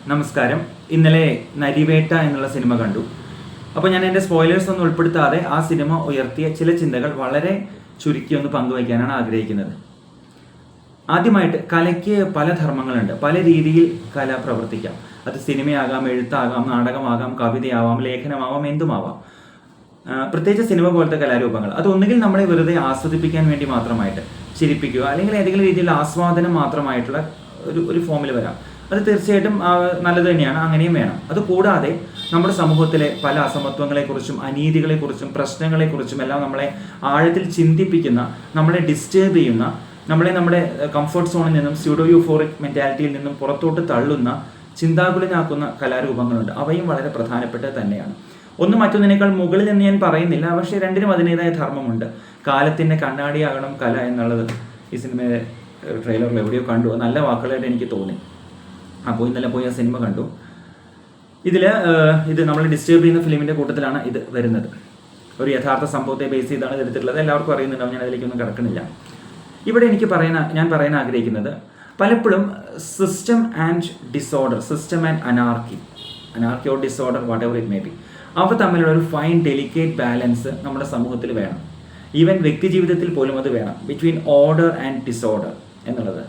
നമസ്കാരം. ഇന്നലെ നരിവേട്ട എന്നുള്ള സിനിമ കണ്ടു. അപ്പോൾ ഞാൻ എൻ്റെ സ്പോയിലേഴ്സ് ഒന്നും ഉൾപ്പെടുത്താതെ ആ സിനിമ ഉയർത്തിയ ചില ചിന്തകൾ വളരെ ചുരുക്കി ഒന്ന് പങ്കുവയ്ക്കാനാണ് ആഗ്രഹിക്കുന്നത്. ആദ്യമായിട്ട്, കലയ്ക്ക് പല ധർമ്മങ്ങളുണ്ട്. പല രീതിയിൽ കല പ്രവർത്തിക്കാം. അത് സിനിമയാകാം, എഴുത്താകാം, നാടകമാകാം, കവിതയാവാം, ലേഖനമാവാം, എന്തുമാവാം. പ്രത്യേകിച്ച് സിനിമ പോലത്തെ കലാരൂപങ്ങൾ അത് ഒന്നുകിൽ നമ്മളെ വെറുതെ ആസ്വദിപ്പിക്കാൻ വേണ്ടി മാത്രമായിട്ട് ചിരിപ്പിക്കുക, അല്ലെങ്കിൽ ഏതെങ്കിലും രീതിയിൽ ആസ്വാദനം മാത്രമായിട്ടുള്ള ഒരു ഫോമിൽ വരാം. അത് തീർച്ചയായിട്ടും നല്ലത് തന്നെയാണ്, അങ്ങനെയും വേണം. അതുകൂടാതെ നമ്മുടെ സമൂഹത്തിലെ പല അസമത്വങ്ങളെക്കുറിച്ചും അനീതികളെക്കുറിച്ചും പ്രശ്നങ്ങളെക്കുറിച്ചും എല്ലാം നമ്മളെ ആഴത്തിൽ ചിന്തിപ്പിക്കുന്ന, നമ്മളെ ഡിസ്റ്റർബ് ചെയ്യുന്ന, നമ്മുടെ കംഫർട്ട് സോണിൽ നിന്നും സ്യൂഡോ യൂഫോറിക് മെൻറ്റാലിറ്റിയിൽ നിന്നും പുറത്തോട്ട് തള്ളുന്ന, ചിന്താകുലനാക്കുന്ന കലാരൂപങ്ങളുണ്ട്. അവയും വളരെ പ്രധാനപ്പെട്ടത് തന്നെയാണ്. ഒന്ന് മറ്റൊന്നിനേക്കാൾ മുകളിൽ എന്ന് ഞാൻ പറയുന്നില്ല, പക്ഷേ രണ്ടിനും അതിൻ്റെതായ ധർമ്മമുണ്ട്. കാലത്തിൻ്റെ കണ്ണാടിയാകണം കല എന്നുള്ളത് ഈ സിനിമയുടെ ട്രെയിലറിൽ എവിടെയോ കണ്ടു. നല്ല വാക്കുകളായിട്ട് എനിക്ക് തോന്നി. അപ്പോൾ ഇന്നലെ പോയി ആ സിനിമ കണ്ടു. ഇത് നമ്മൾ ഡിസ്റ്റർബ് ചെയ്യുന്ന ഫിലിമിൻ്റെ കൂട്ടത്തിലാണ് ഇത് വരുന്നത്. ഒരു യഥാർത്ഥ സംഭവത്തെ ബേസ് ചെയ്താണ് ഇത് എടുത്തിട്ടുള്ളത്. എല്ലാവർക്കും അറിയുന്നുണ്ടാവും, ഞാൻ അതിലേക്കൊന്നും കിടക്കണില്ല. ഇവിടെ ഞാൻ പറയാൻ ആഗ്രഹിക്കുന്നത്, പലപ്പോഴും system and disorder, system and anarchy or disorder, what ever it may be, അവ തമ്മിലുള്ള ഒരു ഫൈൻ ഡെലിക്കേറ്റ് ബാലൻസ് നമ്മുടെ സമൂഹത്തിൽ വേണം. ഈവൻ വ്യക്തി ജീവിതത്തിൽ പോലും അത് വേണം. ബിറ്റ്വീൻ ഓർഡർ ആൻഡ് ഡിസോർഡർ എന്നുള്ളത്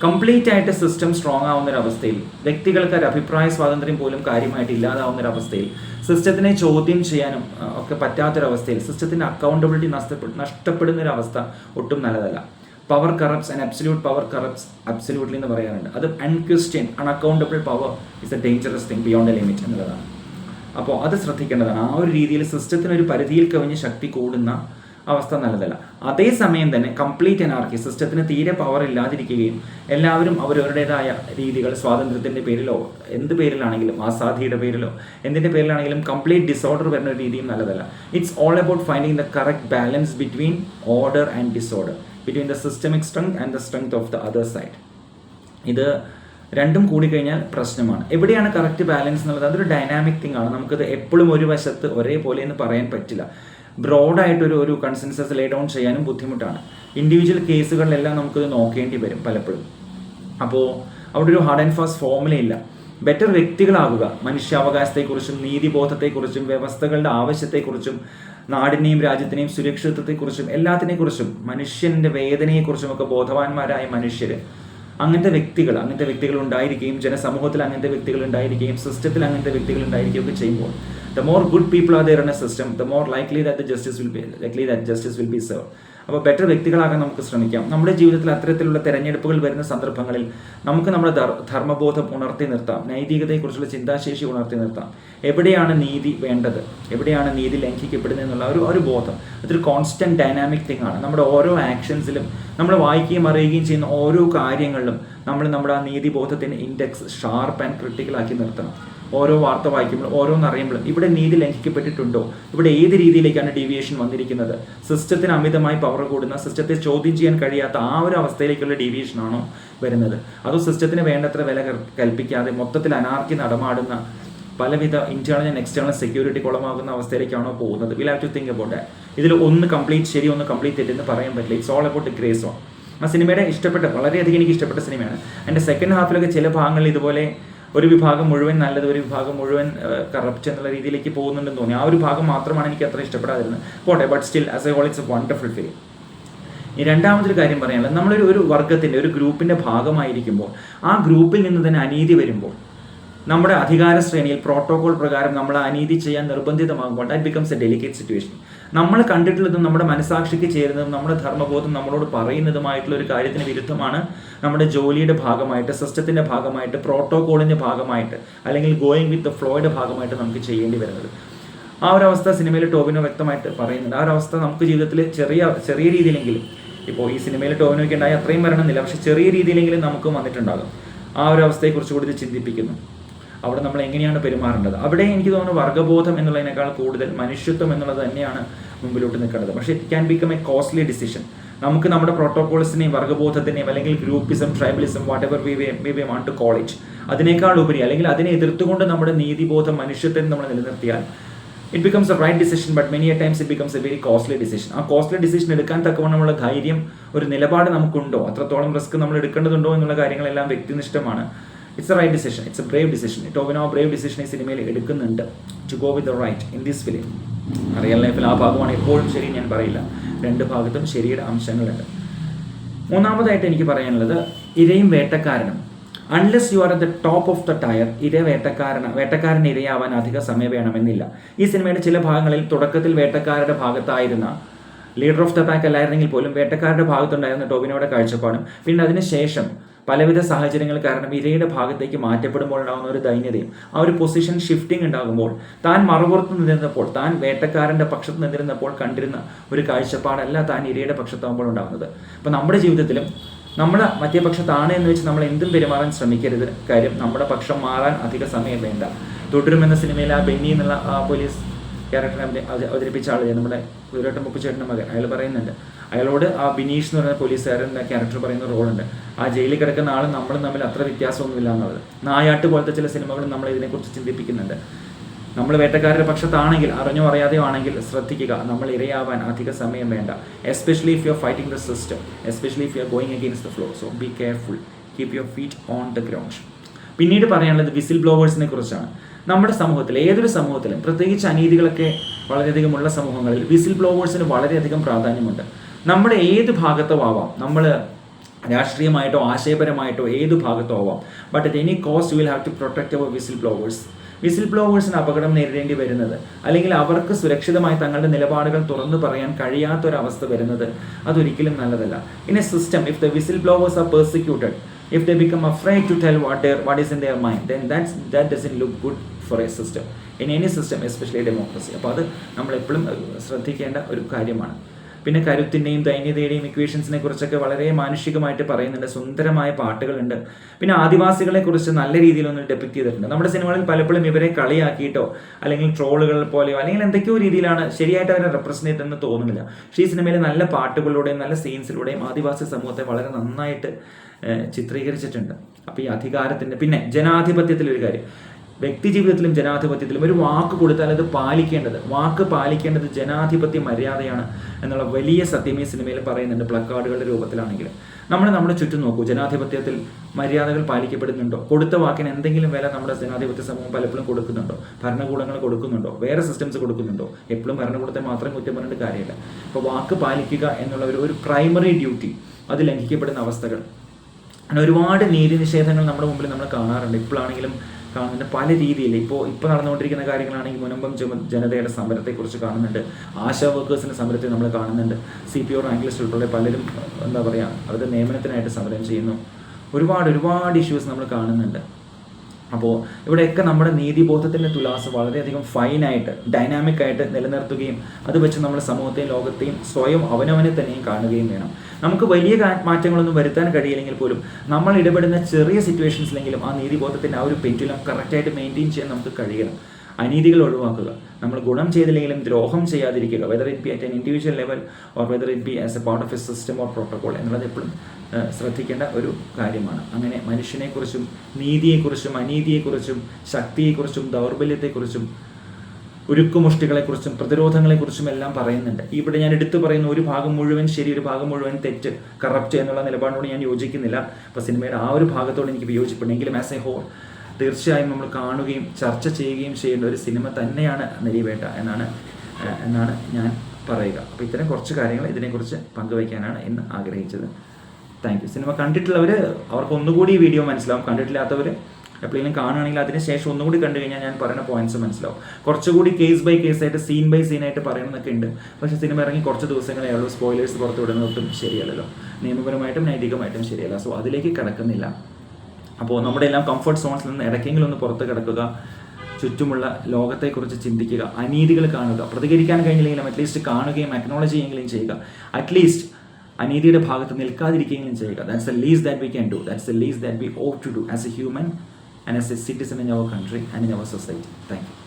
കംപ്ലീറ്റ് ആയിട്ട് സിസ്റ്റം സ്ട്രോങ് ആവുന്ന ഒരു അവസ്ഥയിൽ, വ്യക്തികൾക്ക് ഒരു അഭിപ്രായ സ്വാതന്ത്ര്യം പോലും കാര്യമായിട്ട് ഇല്ലാതാവുന്ന ഒരു അവസ്ഥയിൽ, സിസ്റ്റത്തിനെ ചോദ്യം ചെയ്യാനും ഒക്കെ പറ്റാത്തൊരവസ്ഥയിൽ, സിസ്റ്റത്തിൻ്റെ അക്കൗണ്ടബിലിറ്റി നഷ്ടപ്പെടുന്ന ഒരു അവസ്ഥ ഒട്ടും നല്ലതല്ല. Power corrupts and absolute power corrupts absolutely എന്ന് പറയാറുണ്ട്. അത് unquestioned unaccountable power is a dangerous thing beyond a limit എന്നുള്ളതാണ്. അപ്പോൾ അത് ശ്രദ്ധിക്കേണ്ടതാണ്. ആ ഒരു രീതിയിൽ സിസ്റ്റത്തിനൊരു പരിധിയിൽ കവിഞ്ഞ് ശക്തി കൂടുന്ന അവസ്ഥ നല്ലതല്ല. അതേസമയം തന്നെ കംപ്ലീറ്റ് അനാർക്കി, സിസ്റ്റത്തിന് തീരെ പവർ ഇല്ലാതിരിക്കുകയും എല്ലാവരും അവരവരുടേതായ രീതികൾ, സ്വാതന്ത്ര്യത്തിൻ്റെ പേരിലോ എന്ത് പേരിലാണെങ്കിലും, ആസാദിയുടെ പേരിലോ എന്തിൻ്റെ പേരിലാണെങ്കിലും കംപ്ലീറ്റ് ഡിസോർഡർ വരുന്ന ഒരു രീതിയും നല്ലതല്ല. It's all about finding the correct balance between order and disorder, between the systemic strength and the strength of the other side. ഇത് രണ്ടും കൂടിക്കഴിഞ്ഞാൽ പ്രശ്നമാണ്. എവിടെയാണ് കറക്റ്റ് ബാലൻസ് എന്നുള്ളത് അതൊരു ഡൈനാമിക് തിങ് ആണ്. നമുക്കത് എപ്പോഴും ഒരു വശത്ത് ഒരേപോലെ എന്ന് പറയാൻ പറ്റില്ല. ബ്രോഡായിട്ടൊരു കൺസെൻസസ് ലേ ഡൗൺ ചെയ്യാനും ബുദ്ധിമുട്ടാണ്. ഇൻഡിവിജ്വൽ കേസുകളിലെല്ലാം നമുക്കത് നോക്കേണ്ടി വരും പലപ്പോഴും. അപ്പോൾ അവിടെ ഒരു ഹാർഡ് ആൻഡ് ഫാസ്റ്റ് ഫോമുലയില്ല. ബെറ്റർ വ്യക്തികളാവുക. മനുഷ്യാവകാശത്തെക്കുറിച്ചും നീതിബോധത്തെക്കുറിച്ചും വ്യവസ്ഥകളുടെ ആവശ്യത്തെക്കുറിച്ചും നാടിനെയും രാജ്യത്തിനെയും സുരക്ഷിതത്വത്തെക്കുറിച്ചും എല്ലാത്തിനെക്കുറിച്ചും മനുഷ്യൻ്റെ വേദനയെക്കുറിച്ചും ഒക്കെ ബോധവാന്മാരായ മനുഷ്യർ, അങ്ങനത്തെ വ്യക്തികൾ ഉണ്ടായിരിക്കുകയും ജനസമൂഹത്തിൽ അങ്ങനത്തെ വ്യക്തികൾ ഉണ്ടായിരിക്കുകയും സിസ്റ്റത്തിൽ അങ്ങനത്തെ വ്യക്തികൾ ഉണ്ടായിരിക്കുകയും ഒക്കെ ചെയ്യുമ്പോൾ, the more good people are there in a system, the more likely that justice will be served. അപ്പോൾ ബെറ്റർ വ്യക്തികളാകാൻ നമുക്ക് ശ്രമിക്കാം. നമ്മുടെ ജീവിതത്തിൽ അത്തരത്തിലുള്ള തെരഞ്ഞെടുപ്പുകൾ വരുന്ന സന്ദർഭങ്ങളിൽ നമുക്ക് നമ്മുടെ ധർമ്മബോധം ഉണർത്തി നിർത്താം, നൈതികതയെക്കുറിച്ചുള്ള ചിന്താശേഷി ഉണർത്തി നിർത്താം. എവിടെയാണ് നീതി വേണ്ടത്, എവിടെയാണ് നീതി ലംഘിക്കപ്പെടുന്നത് എന്നുള്ള ഒരു ബോധം, അതൊരു കോൺസ്റ്റന്റ് ഡൈനാമിക് തിങ് ആണ്. നമ്മുടെ ഓരോ ആക്ഷൻസിലും, നമ്മൾ വായിക്കുകയും അറിയുകയും ചെയ്യുന്ന ഓരോ കാര്യങ്ങളിലും നമ്മുടെ ആ നീതിബോധത്തിൻ്റെ ഇൻഡെക്സ് ഷാർപ്പ് ആൻഡ് ക്രിട്ടിക്കൽ ആക്കി നിർത്തണം. ഓരോ വാർത്ത വായിക്കുമ്പോൾ, ഓരോന്നറിയുമ്പോഴും ഇവിടെ നീതി ലംഘിക്കപ്പെട്ടിട്ടുണ്ടോ, ഇവിടെ ഏത് രീതിയിലേക്കാണ് ഡീവിയേഷൻ വന്നിരിക്കുന്നത്, സിസ്റ്റത്തിന് അമിതമായി പവർ കൂടുന്ന, സിസ്റ്റത്തെ ചോദ്യം ചെയ്യാൻ കഴിയാത്ത ആ ഒരു അവസ്ഥയിലേക്കുള്ള ഡീവിയേഷൻ ആണോ വരുന്നത്, അതോ സിസ്റ്റത്തിന് വേണ്ടത്ര വില കൽപ്പിക്കാതെ മൊത്തത്തിൽ അനാർക്കി നടമാടുന്ന പലവിധ ഇന്റേണൽ ആൻഡ് എക്സ്റ്റേണൽ സെക്യൂരിറ്റി കുളമാകുന്ന അവസ്ഥയിലേക്കാണോ പോകുന്നത്? Will have to think about that. ഇതിൽ ഒന്ന് കംപ്ലീറ്റ് ശരി, ഒന്ന് കംപ്ലീറ്റ് തെറ്റെന്ന് പറയാൻ പറ്റില്ല. It's all about grey zone. ആ സിനിമയുടെ വളരെയധികം എനിക്ക് ഇഷ്ടപ്പെട്ട സിനിമയാണ്. എൻ്റെ സെക്കൻഡ് ഹാഫിലൊക്കെ ചില ഭാഗങ്ങളിൽ ഇതുപോലെ ഒരു വിഭാഗം മുഴുവൻ നല്ലത്, ഒരു വിഭാഗം മുഴുവൻ കറപ്റ്റ് എന്നുള്ള രീതിയിലേക്ക് പോകുന്നുണ്ടെന്ന് തോന്നി. ആ ഒരു ഭാഗം മാത്രമാണ് എനിക്ക് അത്ര ഇഷ്ടപ്പെടാതിരുന്നത്. പോട്ടെ, but still as a whole it's a wonderful film. ഈ രണ്ടാമതൊരു കാര്യം പറയാനുള്ളത്, നമ്മളൊരു വർഗത്തിൻ്റെ, ഒരു ഗ്രൂപ്പിൻ്റെ ഭാഗമായിരിക്കുമ്പോൾ, ആ ഗ്രൂപ്പിൽ നിന്ന് തന്നെ അനീതി വരുമ്പോൾ, നമ്മുടെ അധികാര ശ്രേണിയിൽ പ്രോട്ടോകോൾ പ്രകാരം നമ്മൾ അനീതി ചെയ്യാൻ നിർബന്ധിതമാകുമ്പോൾ, that becomes a delicate situation. നമ്മൾ കണ്ടിട്ടുള്ളതും നമ്മുടെ മനസാക്ഷിക്ക് ചേരുന്നതും നമ്മുടെ ധർമ്മബോധം നമ്മളോട് പറയുന്നതുമായിട്ടുള്ള ഒരു കാര്യത്തിന് വിരുദ്ധമാണ് നമ്മുടെ ജോലിയുടെ ഭാഗമായിട്ട്, സിസ്റ്റത്തിൻ്റെ ഭാഗമായിട്ട്, പ്രോട്ടോകോളിൻ്റെ ഭാഗമായിട്ട്, അല്ലെങ്കിൽ ഗോയിങ് വിത്ത് ദ ഫ്ലോയുടെ ഭാഗമായിട്ട് നമുക്ക് ചെയ്യേണ്ടി വരുന്നത്. ആ ഒരു അവസ്ഥ സിനിമയിൽ ടോവിനോ വ്യക്തമായിട്ട് പറയുന്നുണ്ട്. ആ ഒരു അവസ്ഥ നമുക്ക് ജീവിതത്തിൽ ചെറിയ രീതിയിലെങ്കിലും, ഇപ്പോൾ ഈ സിനിമയിൽ ടോവിനോയ്ക്ക് ഉണ്ടായി അത്രയും വരണമെന്നില്ല, പക്ഷേ ചെറിയ രീതിയിലെങ്കിലും നമുക്കും വന്നിട്ടുണ്ടാകും. ആ ഒരു അവസ്ഥയെക്കുറിച്ച് കൂടി ഇത് ചിന്തിപ്പിക്കുന്നു. അവിടെ നമ്മൾ എങ്ങനെയാണ് പെരുമാറേണ്ടത്. അവിടെ എനിക്ക് തോന്നുന്നു വർഗ്ഗബോധം എന്നുള്ളതിനേക്കാൾ കൂടുതൽ മനുഷ്യത്വം എന്നുള്ളത് തന്നെയാണ് മുമ്പിലോട്ട് നിൽക്കേണ്ടത്. പക്ഷേ it can become a costly decision. നമുക്ക് നമ്മുടെ പ്രോട്ടോകോൾസിനെയും വർഗ്ഗബോധത്തിനെയും അല്ലെങ്കിൽ groupism, tribalism, whatever we want to call it, അതിനേക്കാൾ ഉപരി അല്ലെങ്കിൽ അതിനെ എതിർത്തുകൊണ്ട് നമ്മുടെ നീതിബോധം, മനുഷ്യത്വം നമ്മൾ നിലനിർത്തിയാൽ it becomes a right decision, but many a times it becomes a very costly decision. ആ കോസ്റ്റ്ലി ഡിസിഷൻ എടുക്കാൻ തക്കവണ്ണമുള്ള ധൈര്യം, ഒരു നിലപാട് നമുക്കുണ്ടോ, അത്രത്തോളം റിസ്ക് നമ്മൾ എടുക്കേണ്ടതുണ്ടോ എന്നുള്ള കാര്യങ്ങളെല്ലാം വ്യക്തിനിഷ്ഠമാണ്. It's a right decision, it's a brave decision. Tovino brave decision ഈ സിനിമയിൽ എടുക്കുന്നുണ്ട്, to go with the right in this film. Real ലൈഫിൽ ആ ഭാഗമാണ് എപ്പോഴും ശരി ഞാൻ പറയില്ല, രണ്ട് ഭാഗത്തും ശരിയുടെ അംശങ്ങളുണ്ട്. മൂന്നാമതായിട്ട് എനിക്ക് പറയാനുള്ളത് ഇരയും വേട്ടക്കാരനും. Unless you are at the top of the tier, വേട്ടക്കാരന് ഇരയാവാൻ അധിക സമയം വേണമെന്നില്ല. ഈ സിനിമയുടെ ചില ഭാഗങ്ങളിൽ തുടക്കത്തിൽ വേട്ടക്കാരുടെ ഭാഗത്തായിരുന്ന ലീഡർ ഓഫ് ദ പാക്ക് അല്ലായിരുന്നെങ്കിൽ പോലും വേട്ടക്കാരുടെ ഭാഗത്തുണ്ടായിരുന്ന ടോവിനോയുടെ കാഴ്ചപ്പാടും പിന്നെ അതിനുശേഷം പലവിധ സാഹചര്യങ്ങൾ കാരണം ഇരയുടെ ഭാഗത്തേക്ക് മാറ്റപ്പെടുമ്പോൾ ഉണ്ടാകുന്ന ഒരു ദൈന്യതയും ആ ഒരു പൊസിഷൻ ഷിഫ്റ്റിംഗ് ഉണ്ടാകുമ്പോൾ താൻ മറുപുറത്ത് നിന്നിരുന്നപ്പോൾ, താൻ വേട്ടക്കാരൻ്റെ പക്ഷത്ത് നിന്നിരുന്നപ്പോൾ കണ്ടിരുന്ന ഒരു കാഴ്ചപ്പാടല്ല താൻ ഇരയുടെ പക്ഷത്താകുമ്പോൾ ഉണ്ടാകുന്നത്. അപ്പോൾ നമ്മുടെ ജീവിതത്തിലും നമ്മൾ മറ്റേ പക്ഷത്താണ് എന്ന് വെച്ച് നമ്മൾ എന്തും പെരുമാറാൻ ശ്രമിക്കരുത്. കാര്യം നമ്മുടെ പക്ഷം മാറാൻ അധിക സമയം വേണ്ട. തുടരുമെന്ന സിനിമയിൽ ആ ബെന്നി എന്നുള്ള ആ പോലീസ് ക്യാരക്ടറിനെ അവതരിപ്പിച്ച ആൾ, നമ്മുടെ കുതിരവട്ടം മുപ്പുചേട്ടൻ്റെ മകൻ, അയാൾ പറയുന്നുണ്ട്, അയാളോട് ആ ബിനീഷ് എന്ന് പറയുന്ന പോലീസുകാരൻ്റെ ക്യാരക്ടർ പറയുന്ന റോളുണ്ട്, ആ ജയിലിൽ കിടക്കുന്ന ആളും നമ്മളും തമ്മിൽ അത്ര വ്യത്യാസമൊന്നുമില്ല എന്നുള്ളത്. നായാട്ട് പോലത്തെ ചില സിനിമകളും നമ്മൾ ഇതിനെക്കുറിച്ച് ചിന്തിപ്പിക്കുന്നുണ്ട്. നമ്മൾ വേട്ടക്കാരുടെ പക്ഷത്താണെങ്കിൽ, അറിഞ്ഞോ അറിയാതെയോ ആണെങ്കിൽ ശ്രദ്ധിക്കുക, നമ്മൾ ഇരയാവാൻ അധിക സമയം വേണ്ട. Especially if you are fighting the system, especially if you are going against the flow. So be careful, keep your feet on the ground. പിന്നീട് പറയാനുള്ളത് വിസിൽ ബ്ലോവേഴ്സിനെ കുറിച്ചാണ്. നമ്മുടെ സമൂഹത്തിൽ, ഏതൊരു സമൂഹത്തിലും, പ്രത്യേകിച്ച് അനീതികളൊക്കെ വളരെയധികം ഉള്ള സമൂഹങ്ങളിൽ വിസിൽ ബ്ലോവേഴ്സിന് വളരെയധികം പ്രാധാന്യമുണ്ട്. നമ്മുടെ ഏത് ഭാഗത്തോ ആവാം, നമ്മൾ രാഷ്ട്രീയമായിട്ടോ ആശയപരമായിട്ടോ ഏത് ഭാഗത്തോ ആവാം, but at any cost you will have to protect our whistle blowers. Whistle ബ്ലോവേഴ്സിന് അപകടം നേരിടേണ്ടി വരുന്നത്, അല്ലെങ്കിൽ അവർക്ക് സുരക്ഷിതമായി തങ്ങളുടെ നിലപാടുകൾ തുറന്നു പറയാൻ കഴിയാത്തൊരവസ്ഥ വരുന്നത്, അതൊരിക്കലും നല്ലതല്ല. In a system, if the whistle blowers are persecuted, if they become afraid to tell what is in their mind, then that doesn't look good for a system, in any system, especially democracy. അപ്പോൾ അത് നമ്മൾ എപ്പോഴും ശ്രദ്ധിക്കേണ്ട ഒരു കാര്യമാണ്. പിന്നെ കരുത്തിൻ്റെയും ദൈന്യതയുടെയും ഇക്വേഷൻസിനെ കുറിച്ചൊക്കെ വളരെ മാനുഷികമായിട്ട് പറയുന്നുണ്ട്, സുന്ദരമായ പാട്ടുകളുണ്ട്. പിന്നെ ആദിവാസികളെ കുറിച്ച് നല്ല രീതിയിലൊന്ന് ഡെപ്പിക്റ്റ് ചെയ്തിട്ടുണ്ട്. നമ്മുടെ സിനിമകളിൽ പലപ്പോഴും ഇവരെ കളിയാക്കിയിട്ടോ അല്ലെങ്കിൽ ട്രോളുകൾ പോലെയോ അല്ലെങ്കിൽ എന്തൊക്കെയോ രീതിയിലാണ് ശരിയായിട്ട് അവരെ റെപ്രസെൻ്റ് ചെയ്തെന്ന് തോന്നുന്നില്ല. പക്ഷേ ഈ സിനിമയിൽ നല്ല പാട്ടുകളിലൂടെയും നല്ല സീൻസിലൂടെയും ആദിവാസി സമൂഹത്തെ വളരെ നന്നായിട്ട് ചിത്രീകരിച്ചിട്ടുണ്ട്. അപ്പോൾ ഈ അധികാരത്തിൻ്റെ, പിന്നെ ജനാധിപത്യത്തിലൊരു കാര്യം, വ്യക്തി ജീവിതത്തിലും ജനാധിപത്യത്തിലും ഒരു വാക്ക് കൊടുത്താൽ അത് വാക്ക് പാലിക്കേണ്ടത് ജനാധിപത്യ മര്യാദയാണ് എന്നുള്ള വലിയ സത്യം ഈ സിനിമയിൽ പറയുന്നുണ്ട്, പ്ലക്കാർഡുകളുടെ രൂപത്തിലാണെങ്കിലും. നമ്മുടെ ചുറ്റും നോക്കൂ, ജനാധിപത്യത്തിൽ മര്യാദകൾ പാലിക്കപ്പെടുന്നുണ്ടോ? കൊടുത്ത വാക്കിന് എന്തെങ്കിലും വില നമ്മുടെ ജനാധിപത്യ സമൂഹം പലപ്പോഴും കൊടുക്കുന്നുണ്ടോ? ഭരണകൂടങ്ങൾ കൊടുക്കുന്നുണ്ടോ? വേറെ സിസ്റ്റംസ് കൊടുക്കുന്നുണ്ടോ? എപ്പോഴും ഭരണകൂടത്തെ മാത്രം കുറ്റം പറഞ്ഞിട്ട് കാര്യമില്ല. അപ്പോൾ വാക്ക് പാലിക്കുക എന്നുള്ള ഒരു പ്രൈമറി ഡ്യൂട്ടി അത് ലംഘിക്കപ്പെടുന്ന അവസ്ഥകൾ, അങ്ങനെ ഒരുപാട് നീതി നിഷേധങ്ങൾ നമ്മുടെ മുമ്പിൽ നമ്മൾ കാണാറുണ്ട്. ഇപ്പോഴാണെങ്കിലും കാണുന്നുണ്ട് പല രീതിയിൽ. ഇപ്പോൾ നടന്നുകൊണ്ടിരിക്കുന്ന കാര്യങ്ങളാണെങ്കിൽ മുനമ്പം ജനതയുടെ സമരത്തെക്കുറിച്ച് കാണുന്നുണ്ട്, ആശാ വർക്കേഴ്സിൻ്റെ സമരത്തെ നമ്മൾ കാണുന്നുണ്ട്, CPO റാങ്ക് ലിസ്റ്റ് ഉൾപ്പെടെ പലരും എന്താ പറയുക അവരുടെ നിയമനത്തിനായിട്ട് സമരം ചെയ്യുന്നു. ഒരുപാട് ഇഷ്യൂസ് നമ്മൾ കാണുന്നുണ്ട്. അപ്പോൾ ഇവിടെയൊക്കെ നമ്മുടെ നീതിബോധത്തിൻ്റെ തുലാസ് വളരെയധികം ഫൈനായിട്ട് ഡൈനാമിക് ആയിട്ട് നിലനിർത്തുകയും അത് വെച്ച് നമ്മൾ സമൂഹത്തെയും ലോകത്തെയും സ്വയം അവനവനെ തന്നെയും കാണുകയും വേണം. നമുക്ക് വലിയ മാറ്റങ്ങളൊന്നും വരുത്താൻ കഴിയില്ലെങ്കിൽ പോലും നമ്മൾ ഇടപെടുന്ന ചെറിയ സിറ്റുവേഷൻസിലെങ്കിലും ആ നീതിബോധത്തിൻ്റെ ആ ഒരു പെൻഡുലം കറക്റ്റായിട്ട് മെയിൻറ്റെയിൻ ചെയ്യാൻ നമുക്ക് കഴിയണം. അനീതികൾ ഒഴിവാക്കുക, നമ്മൾ ഗുണം ചെയ്തില്ലെങ്കിലും ദ്രോഹം ചെയ്യാതിരിക്കുക, whether it be at an individual level or whether it be as A part of A system or protocol എന്നുള്ളത് എപ്പോഴും ശ്രദ്ധിക്കേണ്ട ഒരു കാര്യമാണ്. അങ്ങനെ മനുഷ്യനെക്കുറിച്ചും നീതിയെക്കുറിച്ചും അനീതിയെക്കുറിച്ചും ശക്തിയെക്കുറിച്ചും ദൗർബല്യത്തെക്കുറിച്ചും ഉരുക്കുമുഷ്ടികളെക്കുറിച്ചും പ്രതിരോധങ്ങളെക്കുറിച്ചും എല്ലാം പറയുന്നുണ്ട്. ഇവിടെ ഞാൻ എടുത്തു പറയുന്ന ഒരു ഭാഗം മുഴുവൻ ശരി, ഒരു ഭാഗം മുഴുവൻ തെറ്റ്, കറപ്റ്റ് എന്നുള്ള നിലപാടിനോട് ഞാൻ യോജിക്കുന്നില്ല. അപ്പോൾ സിനിമയുടെ ആ ഒരു ഭാഗത്തോട് എനിക്ക് വിയോജിപ്പുണ്ടെങ്കിലും ആസ് എ ഹോൾ തീർച്ചയായും നമ്മൾ കാണുകയും ചർച്ച ചെയ്യുകയും ചെയ്യേണ്ട ഒരു സിനിമ തന്നെയാണ് നരിവേട്ട എന്നാണ് ഞാൻ പറയുക. അപ്പോൾ ഇത്തരം കുറച്ച് കാര്യങ്ങൾ ഇതിനെക്കുറിച്ച് പങ്കുവയ്ക്കാനാണ് ഇന്ന് ആഗ്രഹിച്ചത്. Thank you. സിനിമ കണ്ടിട്ടുള്ളവർ അവർക്ക് ഒന്നുകൂടി ഈ വീഡിയോ മനസ്സിലാവും, കണ്ടിട്ടില്ലാത്തവർ എപ്പോഴെങ്കിലും കാണുകയാണെങ്കിൽ അതിന് ശേഷം ഒന്നുകൂടി കണ്ടു കഴിഞ്ഞാൽ ഞാൻ പറയുന്ന പോയിന്റ്സ് മനസ്സിലാവും. കുറച്ചുകൂടി കേസ് ബൈ കേസായിട്ട് സീൻ ബൈ സീനായിട്ട് പറയണമെന്നൊക്കെ ഉണ്ട്. പക്ഷേ സിനിമ ഇറങ്ങി കുറച്ച് ദിവസങ്ങളേ ഉള്ളൂ, സ്പോയിലേഴ്സ് പുറത്തു വിടുന്നതൊട്ടും ശരിയല്ലല്ലോ, നിയമപരമായിട്ടും നൈതികമായിട്ടും ശരിയല്ല. സോ അതിലേക്ക് കിടക്കുന്നില്ല. അപ്പോൾ നമ്മുടെ എല്ലാം കംഫർട്ട് സോൺസിൽ നിന്ന് ഇടയ്ക്കെങ്കിലും ഒന്ന് പുറത്ത് കിടക്കുക, ചുറ്റുമുള്ള ലോകത്തെക്കുറിച്ച് ചിന്തിക്കുക, അനീതികൾ കാണുക, പ്രതികരിക്കാൻ കഴിഞ്ഞില്ലെങ്കിലും അറ്റ്ലീസ്റ്റ് കാണുകയും അക്നോളജ് ചെയ്യുകയും ചെയ്യുക, അറ്റ്ലീസ്റ്റ് അനീതിയുടെ ഭാഗത്ത് നിൽക്കാതിരിക്കുകയും ചെയ്യുക. That's the least that we can do, that's the least that we ought to do as a human and as a citizen in our country and in our society. Thank you.